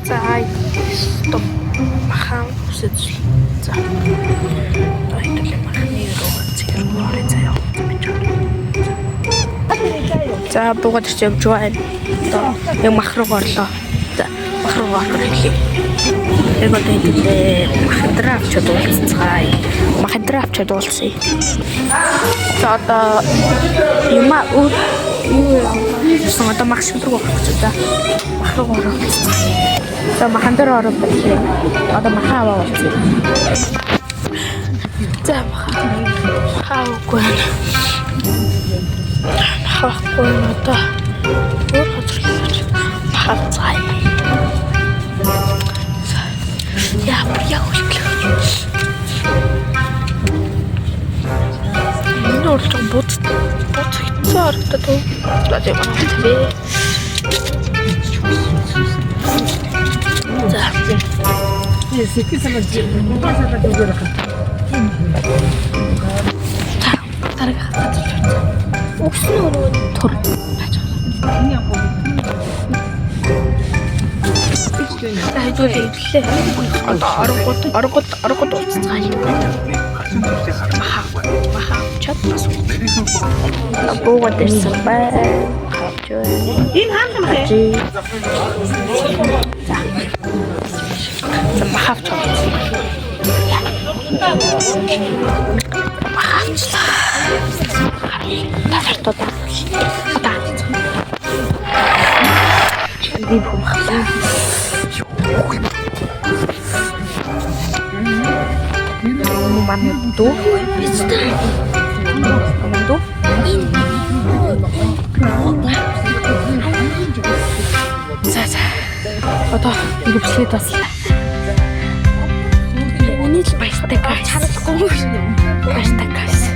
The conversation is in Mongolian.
За стоп. Махан үсэж. За. Тойлог махны руу зэрэг заяа. За буугаад ирж явж байна. Одоо яг мах руу орлоо. За мах руу орлоо. Яг одоо хэдээ махдраа авчаад уулзцгаая. Махдраа авчаад уулзъя. За одоо юу одоо мах шиг руу орох гэж байна. Мах руу орох. За махан дээр орох байлээ. Одоо махаа аваа уулзъя. За махаагүй. Махаагүй одоо өөр газар махацгаая. Я уйлглаа. Энэ уралж буц хэцүү орогдод үү? За яг байна. За. Сэкэ санаж муухай зүгээр хаа. Тарга хатаж. Өгсөн өрөө тур. Энэ яг гоо. Хайдуулээ ирлээ. Одоо оргод уулзцгаая. Маха чатмас. Буугаад ирсэн бай. Энэ хаан юм бэ? За махавч. Махавчлаа. Татартаа. Би бомхлаа. Мамду бистэ. Мамду. За. Одоо гүвслээ таслаа. Үнийг баяртай гайс. Баяртай гайс.